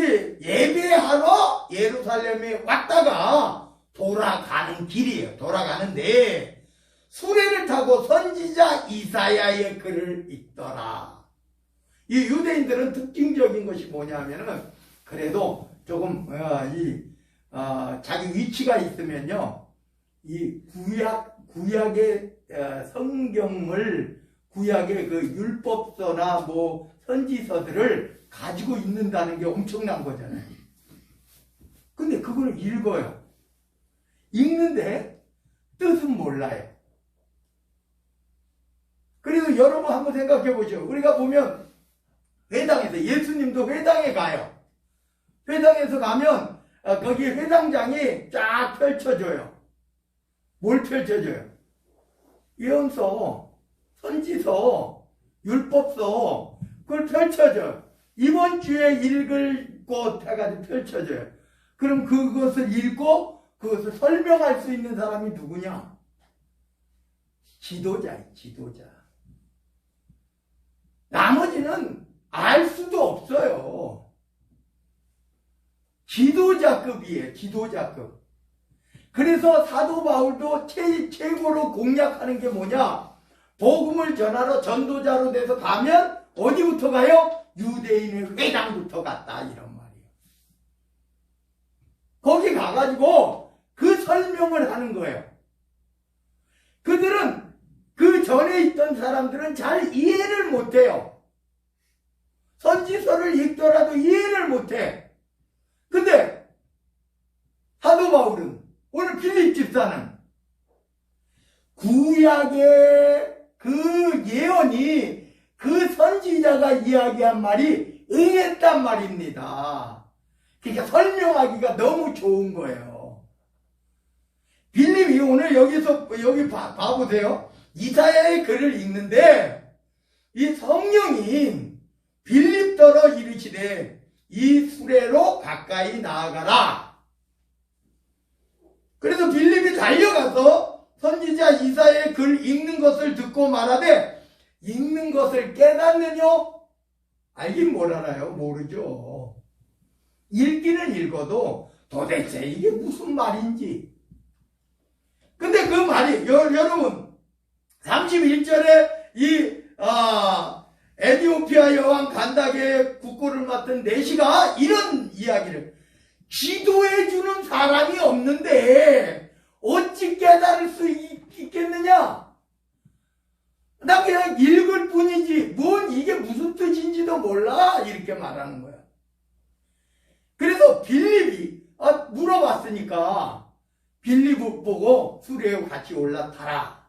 예배하러 예루살렘에 왔다가 돌아가는 길이에요. 돌아가는데 수레를 타고 선지자 이사야의 글을 읽더라. 이 유대인들은 특징적인 것이 뭐냐면은 그래도 조금 자기 위치가 있으면요, 이 구약의 성경을, 구약의 그 율법서나 뭐 선지서들을 가지고 있는다는 게 엄청난 거잖아요. 근데 그걸 읽어요. 읽는데 뜻은 몰라요. 그래도 여러분 한번 생각해 보죠. 우리가 보면 회당에서, 예수님도 회당에 가요. 회당에서 가면 거기 회당장이 쫙 펼쳐져요. 뭘 펼쳐져요? 예언서, 선지서, 율법서, 그걸 펼쳐져요. 이번 주에 읽을 곳 해가지고 펼쳐져요. 그럼 그것을 읽고 그것을 설명할 수 있는 사람이 누구냐? 지도자예요, 지도자. 나머지는 알 수도 없어요. 지도자급이에요, 지도자급. 그래서 사도 바울도 최고로 공략하는 게 뭐냐? 복음을 전하러 전도자로 돼서 가면 어디부터 가요? 유대인의 회당부터 갔다, 이런 말이에요. 거기 가가지고 그 설명을 하는 거예요. 그들은, 그 전에 있던 사람들은 잘 이해를 못해요. 선지서를 읽더라도 이해를 못해. 근데 사도 바울은, 오늘 빌립 집사는 구약의 그 예언이, 그 선지자가 이야기한 말이 응했단 말입니다. 그러니까 설명하기가 너무 좋은 거예요. 빌립이 오늘 여기 봐보세요. 이사야의 글을 읽는데 이 성령이 빌립더러 이르시되 이 수레로 가까이 나아가라. 그래서 빌립이 달려가서 선지자 이사야의 글 읽는 것을 듣고 말하되 읽는 것을 깨닫느냐? 알긴 뭘 알아요? 모르죠. 읽기는 읽어도 도대체 이게 무슨 말인지. 근데 그 말이, 여러분 31절에 에디오피아 여왕 간다게 국고를 맡은 내시가 이런 이야기를, 지도해주는 사람이 없는데 어찌 깨달을 수 있겠느냐? 나 그냥 읽을 뿐이지 이게 무슨 뜻인지도 몰라, 이렇게 말하는 거야. 그래서 빌립이 물어봤으니까 빌립 보고 수레에 같이 올라타라.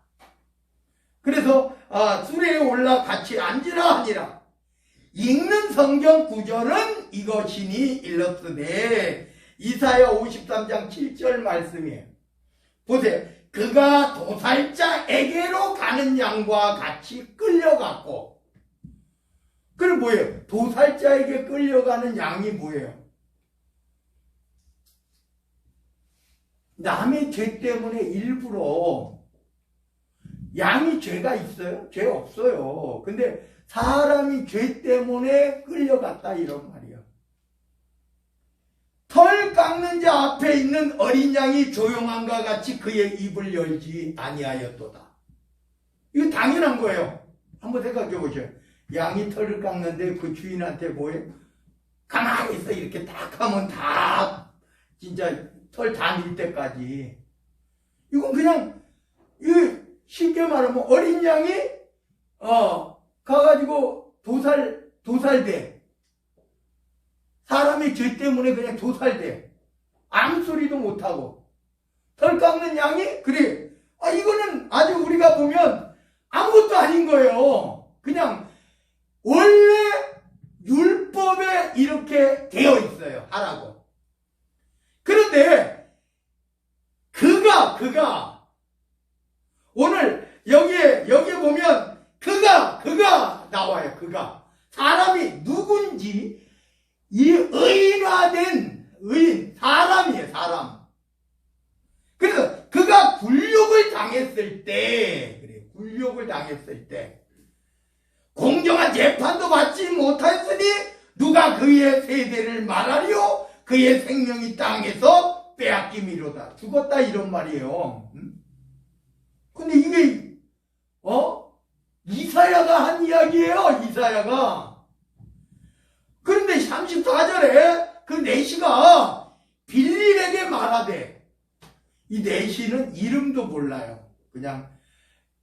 그래서 수레에 올라 같이 앉으라 하니라. 읽는 성경 구절은 이것이니 일렀으되, 이사야 53장 7절 말씀이에요. 보세요. 그가 도살자에게로 가는 양과 같이 끌려갔고. 그럼 뭐예요? 도살자에게 끌려가는 양이 뭐예요? 남의 죄 때문에 일부러, 양이 죄가 있어요? 죄 없어요. 근데 사람이 죄 때문에 끌려갔다, 이런 말이야. 털 깎는 자 앞에 있는 어린 양이 조용함과 같이 그의 입을 열지 아니하였도다. 이거 당연한 거예요. 한번 생각해 보세요. 양이 털을 깎는데 그 주인한테 뭐예요? 가만히 있어, 이렇게 딱 하면 다 진짜 털 다 밀 때까지. 이건 그냥 쉽게 말하면 어린 양이 가가지고 도살돼. 사람의 죄 때문에 그냥 도살돼. 아무 소리도 못하고. 털 깎는 양이, 그래. 이거는 아주 우리가 보면 아무것도 아닌 거예요. 그냥 원래 율법에 이렇게 되어 있어요. 하라고. 그런데 그가 오늘 여기에 보면 그가 나와요. 그가 사람이 누군지, 이 의인화된 의인, 사람이에요. 사람. 그래서 그가 굴욕을 당했을 때, 공정한 재판도 받지 못하였으니 누가 그의 세대를 말하리요? 그의 생명이 땅에서 빼앗김이로다. 죽었다 이런 말이에요. 근데 이게 이사야가 한 이야기예요. 이사야가. 그런데 34절에 그 내시가 빌립에게 말하되, 이 내시는 이름도 몰라요. 그냥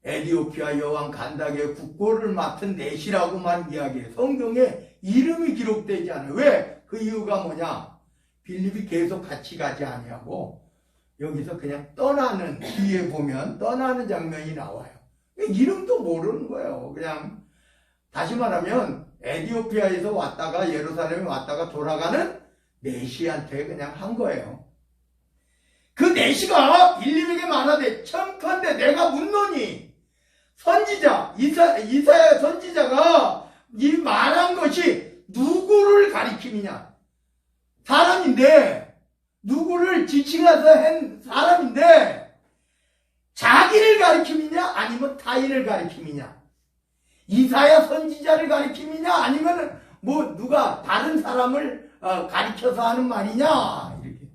에디오피아 여왕 간닥의 국고를 맡은 내시라고만 이야기해요. 성경에 이름이 기록되지 않아요. 왜? 그 이유가 뭐냐? 빌립이 계속 같이 가지 아니하고 여기서 그냥 떠나는, 뒤에 보면 떠나는 장면이 나와요. 이름도 모르는 거예요. 그냥 다시 말하면 에디오피아에서 왔다가 예루살렘에 왔다가 돌아가는 내시한테 그냥 한 거예요. 그 내시가 빌립에게 말하되, 청컨대 내가 묻노니 선지자 이사야 선지자가 이 말한 것이 누구를 가리킴이냐? 사람인데, 누구를 지칭해서 한 사람인데 자기를 가리킴이냐 아니면 타인을 가리킴이냐? 이사야 선지자를 가리킴이냐 아니면 뭐 누가 다른 사람을 가리켜서 하는 말이냐? 이렇게.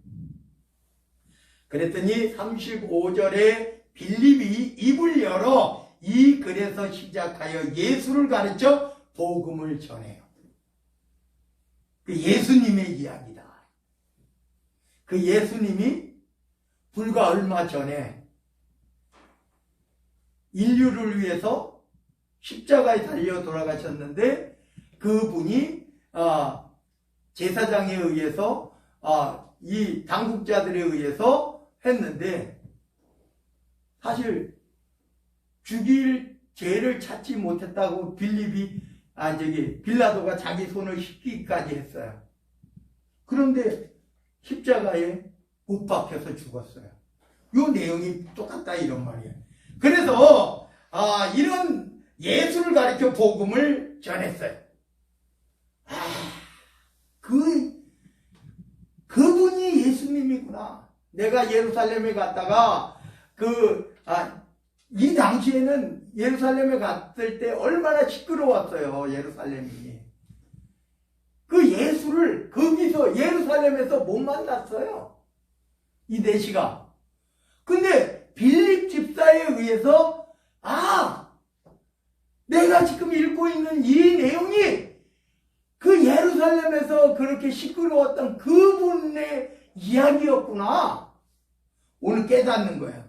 그랬더니 35절에 빌립이 입을 열어 이 글에서 시작하여 예수를 가르쳐 복음을 전해요. 그 예수님의 이야기다. 그 예수님이 불과 얼마 전에 인류를 위해서 십자가에 달려 돌아가셨는데, 그분이 제사장에 의해서 이 당국자들에 의해서 했는데, 사실 죽일 죄를 찾지 못했다고 빌라도가 자기 손을 씻기까지 했어요. 그런데 십자가에 못 박혀서 죽었어요. 요 내용이 똑같다 이런 말이에요. 그래서 이런 예수를 가리켜 복음을 전했어요. 그분이 예수님이구나. 내가 예루살렘에 갔다가 이 당시에는 예루살렘에 갔을 때 얼마나 시끄러웠어요. 예루살렘이. 그 예수를 거기서 예루살렘에서 못 만났어요. 이 내시가. 근데 빌립 집사에 의해서 내가 지금 읽고 있는 이 내용이 그 예루살렘에서 그렇게 시끄러웠던 그분의 이야기였구나. 오늘 깨닫는 거예요.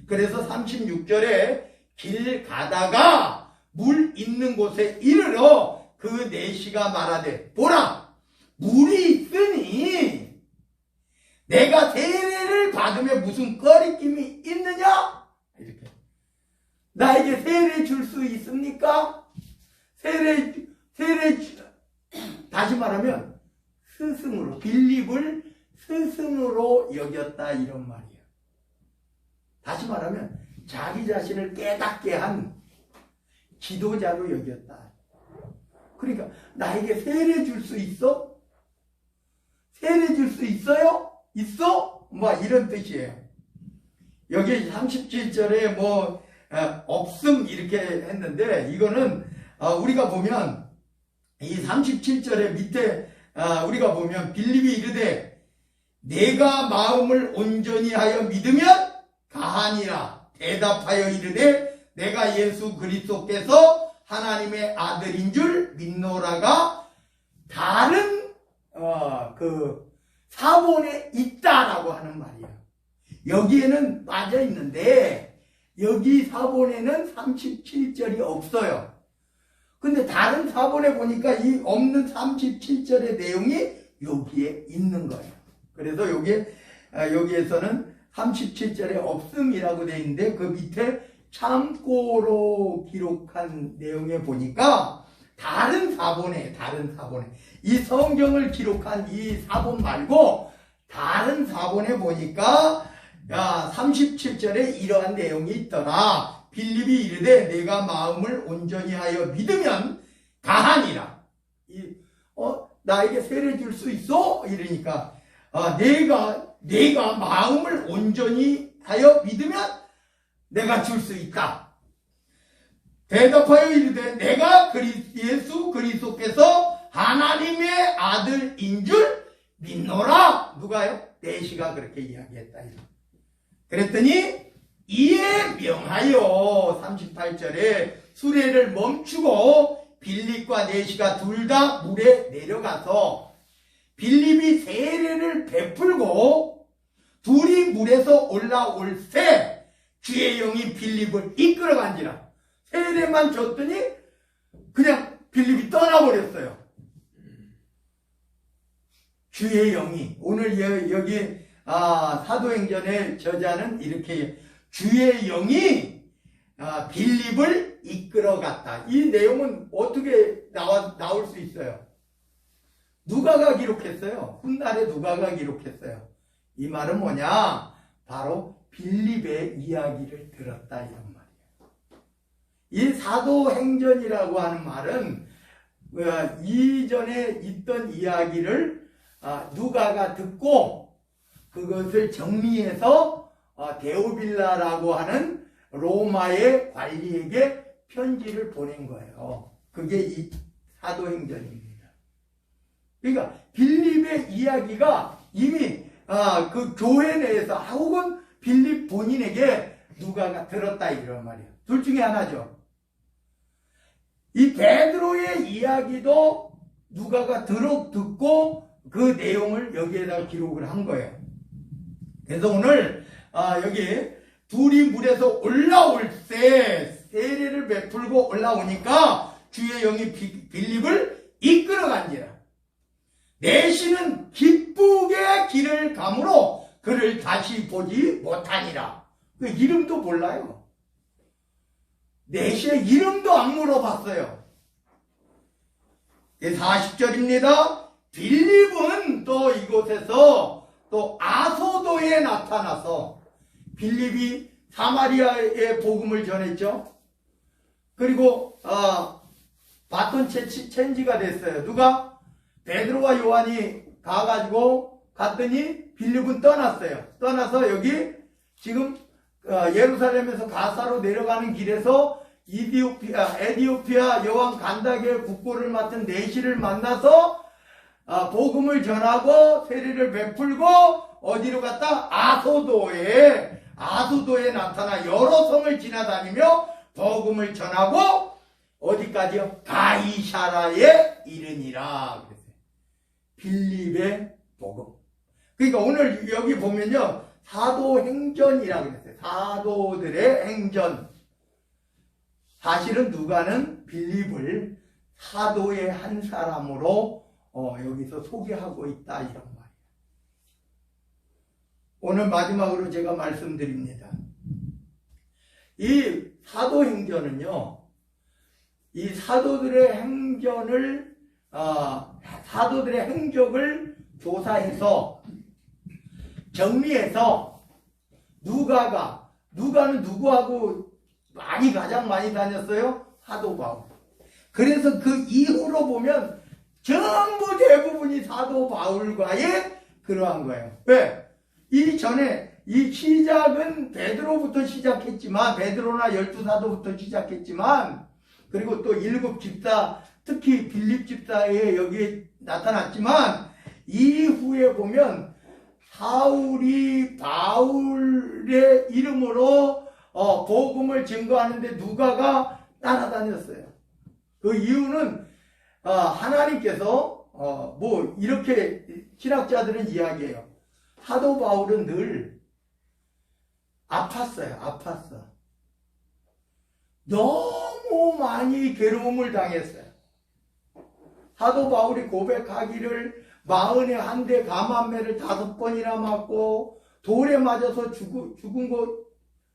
그래서 36절에 길 가다가 물 있는 곳에 이르러 그 내시가 말하되, 보라 물이 있으니 내가 세례를 받으면 무슨 꺼리낌이 있느냐? 이렇게. 나에게 세례 줄 수 있습니까? 다시 말하면 스승으로, 빌립을 스승으로 여겼다 이런 말이에요. 다시 말하면 자기 자신을 깨닫게 한 지도자로 여겼다. 그러니까 나에게 세례 줄 수 있어? 세례 줄 수 있어요? 있어? 뭐 이런 뜻이에요. 여기 37절에 없음 이렇게 했는데, 이거는 우리가 보면 이 37절에 밑에 우리가 보면 빌립이 이르되 내가 마음을 온전히 하여 믿으면 가하니라 대답하여 이르되 내가 예수 그리스도께서 하나님의 아들인 줄 믿노라가 다른 사본에 있다라고 하는 말이에요. 여기에는 빠져 있는데 여기 사본에는 37절이 없어요. 근데 다른 사본에 보니까 이 없는 37절의 내용이 여기에 있는 거예요. 그래서 여기에서는 37절에 없음이라고 되어 있는데 그 밑에 참고로 기록한 내용에 보니까 다른 사본에 이 성경을 기록한 이 사본 말고 다른 사본에 보니까 37절에 이러한 내용이 있더라. 빌립이 이르되 내가 마음을 온전히 하여 믿으면 가하니라. 나에게 세례 줄 수 있어? 이러니까 내가 마음을 온전히 하여 믿으면 내가 줄 수 있다. 대답하여 이르되 내가 예수 그리스도께서 하나님의 아들인 줄 믿노라. 누가요? 내시가 그렇게 이야기했다. 그랬더니 이에 명하여 38절에 수레를 멈추고 빌립과 내시가 둘 다 물에 내려가서 빌립이 세례를 베풀고 둘이 물에서 올라올 새 주의 영이 빌립을 이끌어간지라. 세례만 줬더니 그냥 빌립이 떠나버렸어요. 주의 영이 오늘 여기 사도행전의 저자는 이렇게 주의 영이 빌립을 이끌어갔다. 이 내용은 어떻게 나올 수 있어요? 누가가 기록했어요. 훗날에 누가가 기록했어요. 이 말은 뭐냐? 바로 빌립의 이야기를 들었다 이런 말이에요. 이 사도행전이라고 하는 말은 이전에 있던 이야기를 누가가 듣고 그것을 정리해서 데오빌라라고 하는 로마의 관리에게 편지를 보낸 거예요. 그게 이 사도행전입니다. 그러니까 빌립의 이야기가 이미 그 교회 내에서 혹은 빌립 본인에게 누가가 들었다 이런 말이에요. 둘 중에 하나죠. 이 베드로의 이야기도 누가가 듣고 그 내용을 여기에다 기록을 한 거예요. 그래서 오늘 여기 둘이 물에서 올라올 때 세례를 베풀고 올라오니까 주의 영이 빌립을 이끌어간지라. 내시는 기쁘게 길을 가므로 그를 다시 보지 못하니라. 그 이름도 몰라요. 내시의 이름도 안 물어봤어요. 40절입니다. 빌립은 또 이곳에서 또 아소도에 나타나서 빌립이 사마리아의 복음을 전했죠. 그리고 바톤 체인지가 됐어요. 누가? 베드로와 요한이 갔더니 빌립은 떠났어요. 떠나서 여기 지금 예루살렘에서 가사로 내려가는 길에서 에디오피아 여왕 간다게 국고를 맡은 내시를 만나서 복음을 전하고 세례를 베풀고 어디로 갔다? 아소도에 나타나 여러 성을 지나다니며 복음을 전하고 어디까지요? 가이사라에 이르니라. 빌립의 복음. 그러니까 오늘 여기 보면요, 사도행전이라고 그랬어요. 사도들의 행전. 사실은 누가는 빌립을 사도의 한 사람으로 여기서 소개하고 있다 이런 말이에요. 오늘 마지막으로 제가 말씀드립니다. 이 사도행전은요, 이 사도들의 행전을 사도들의 행적을 조사해서 정리해서 누가는 누구하고 가장 많이 다녔어요? 사도 바울. 그래서 그 이후로 보면 전부 대부분이 사도 바울과의 그러한 거예요. 왜? 이전에 이 시작은 베드로부터 시작했지만, 베드로나 12사도부터 시작했지만, 그리고 또 7집사, 특히 빌립 집사에 여기 나타났지만, 이후에 보면 사울이 바울의 이름으로 복음을 증거하는데 누가가 따라다녔어요. 그 이유는 하나님께서 이렇게 신학자들은 이야기해요. 사도 바울은 늘 아팠어. 너무 많이 괴로움을 당했어요. 사도 바울이 고백하기를 41대 가만매를 5번이나 맞고 돌에 맞아서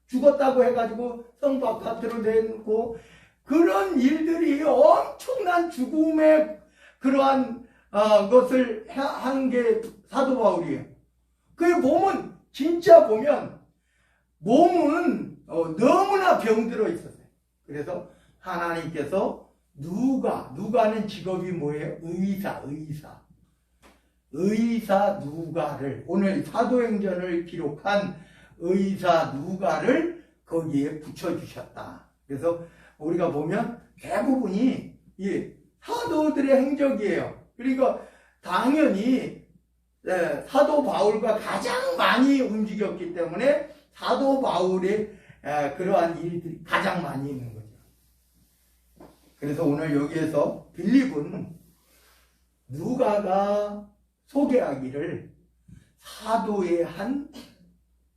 죽었다고 해가지고 성 바깥으로 내놓고 그런 일들이 엄청난 죽음의 그러한 것을 한 게 사도 바울이에요. 그 보면 진짜 보면 몸은 너무나 병들어 있었어요. 그래서 하나님께서 누가는 직업이 뭐예요? 의사 누가를, 오늘 사도행전을 기록한 의사 누가를 거기에 붙여주셨다. 그래서 우리가 보면 대부분이 이 사도들의 행적이에요. 그러니까 당연히 사도 바울과 가장 많이 움직였기 때문에 사도 바울의 그러한 일들이 가장 많이 있는 거죠. 그래서 오늘 여기에서 빌립은 누가가 소개하기를 사도의 한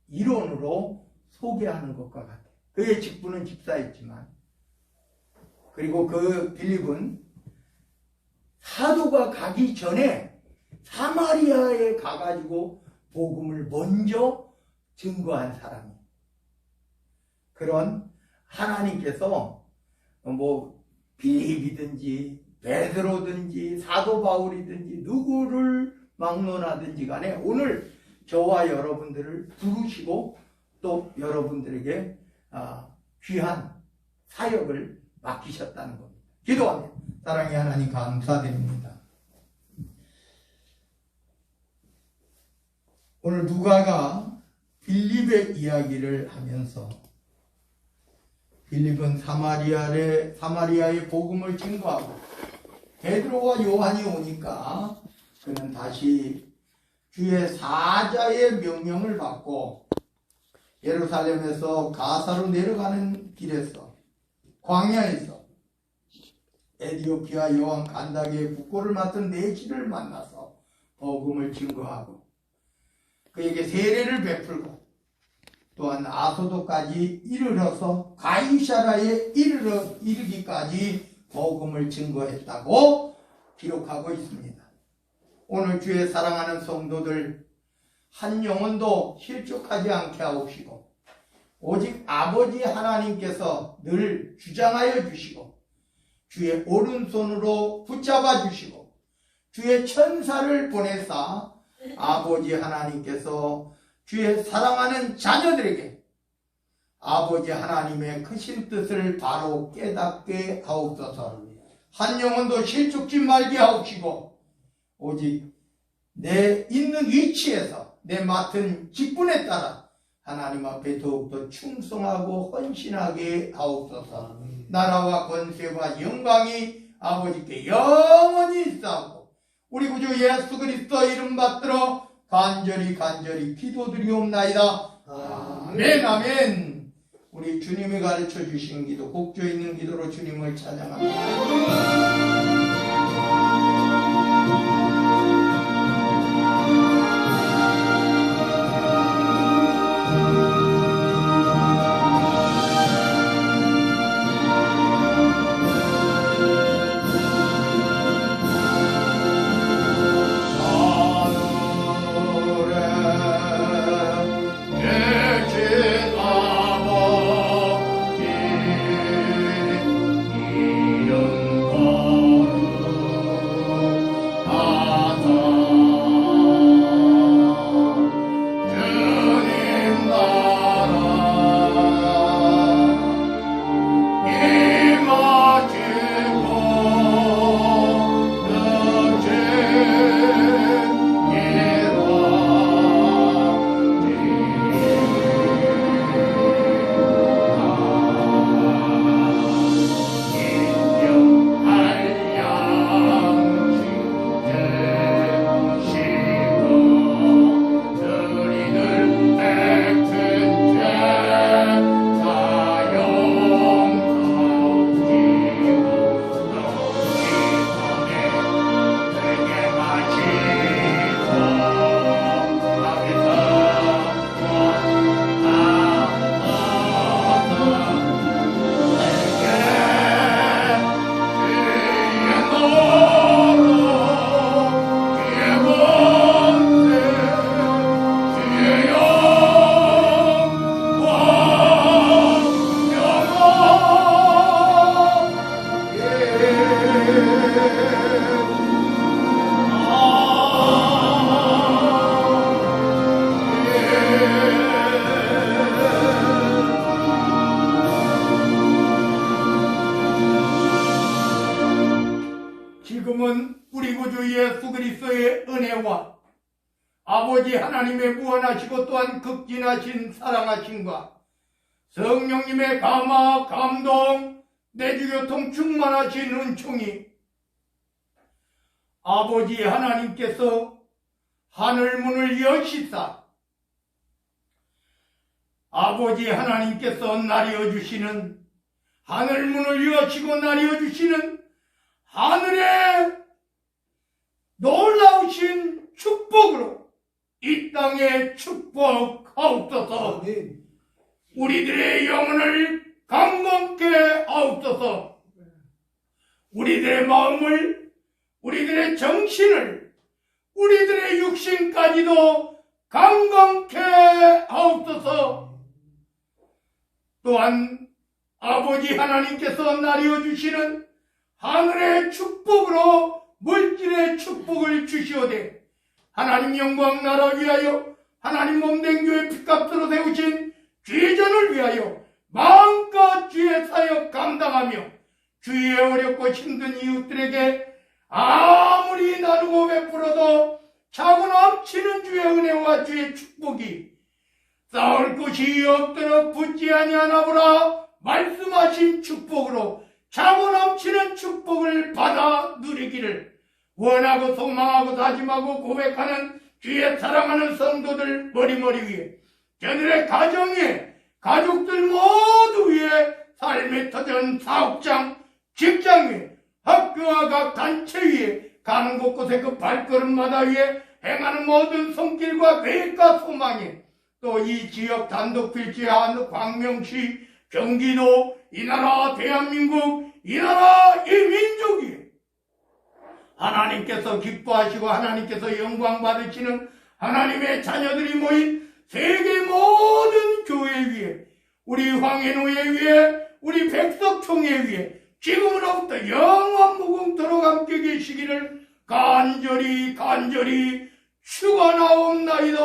일원으로 소개하는 것과 같아요. 그의 직분은 집사였지만, 그리고 그 빌립은 사도가 가기 전에 사마리아에 가가지고 복음을 먼저 증거한 사람이에요. 그런 하나님께서 뭐 빌립이든지 베드로든지 사도 바울이든지 누구를 막론하든지 간에 오늘 저와 여러분들을 부르시고 또 여러분들에게 귀한 사역을 맡기셨다는 겁니다. 기도합니다. 사랑의 하나님 감사드립니다. 오늘 누가가 빌립의 이야기를 하면서 빌립은 사마리아의 복음을 증거하고 베드로와 요한이 오니까 그는 다시 주의 사자의 명령을 받고 예루살렘에서 가사로 내려가는 길에서 광야에서 에디오피아 여왕 간다게의 국고를 맡은 내시를 만나서 복음을 증거하고 그에게 세례를 베풀고 또한 아소도까지 이르러서 가이사라에 이르기까지 복음을 증거했다고 기록하고 있습니다. 오늘 주의 사랑하는 성도들 한 영혼도 실족하지 않게 하옵시고 오직 아버지 하나님께서 늘 주장하여 주시고 주의 오른손으로 붙잡아 주시고 주의 천사를 보내사 아버지 하나님께서 주의 사랑하는 자녀들에게 아버지 하나님의 크신 뜻을 바로 깨닫게 하옵소서. 한 영혼도 실족지 말게 하옵시고 오직 내 있는 위치에서 내 맡은 직분에 따라 하나님 앞에 더욱더 충성하고 헌신하게 하옵소서. 나라와 권세와 영광이 아버지께 영원히 있사오고 우리 구주 예수 그리스도 이름 받들어 간절히 기도드리옵나이다. 아멘 아멘. 우리 주님이 가르쳐 주신 기도 곡조 있는 기도로 주님을 찬양합니다. 지금은 우리 구주 예수 그리스도의 은혜와 아버지 하나님의 무한하시고 또한 극진하신 사랑하심과 성령님의 감화 감동 내주교통 충만하신 은총이 아버지 하나님께서 하늘문을 여시사 아버지 하나님께서 나뉘어주시는 하늘문을 여시고 나뉘어주시는 하늘의 놀라우신 축복으로 이 땅에 축복하옵소서. 우리들의 영혼을 강건케 하옵소서. 우리들의 마음을, 우리들의 정신을, 우리들의 육신까지도 강건케 하옵소서. 또한 아버지 하나님께서 나뉘어 주시는 하늘의 축복으로 물질의 축복을 주시오되 하나님 영광 나라 위하여 하나님 몸된 교회 피값으로 세우신 죄전을 위하여 마음껏 주의 사역 감당하며 주의 어렵고 힘든 이웃들에게 아무리 나누고 베풀어도 차고 넘치는 주의 은혜와 주의 축복이 쌓을 곳이 없도록 붙지 아니하나 보라 말씀하신 축복으로 차고 넘치는 축복을 받아 누리기를 원하고 소망하고 다짐하고 고백하는 주의 사랑하는 성도들 머리머리 위에 저들의 가정에 가족들 모두 위에 삶의 터전 사업장 직장 위에 학교와 각 단체 위에 가는 곳곳에 그 발걸음마다 위에 행하는 모든 손길과 계획과 소망에 또 이 지역 단독 필지한 광명시 경기도 이 나라 대한민국 이 나라 이 민족이 하나님께서 기뻐하시고 하나님께서 영광 받으시는 하나님의 자녀들이 모인 세계 모든 교회 위에 우리 황해노회 위에 우리 백석총회 위에 지금으로부터 영원 무궁토록 함께 계시기를 간절히 축원하옵나이다.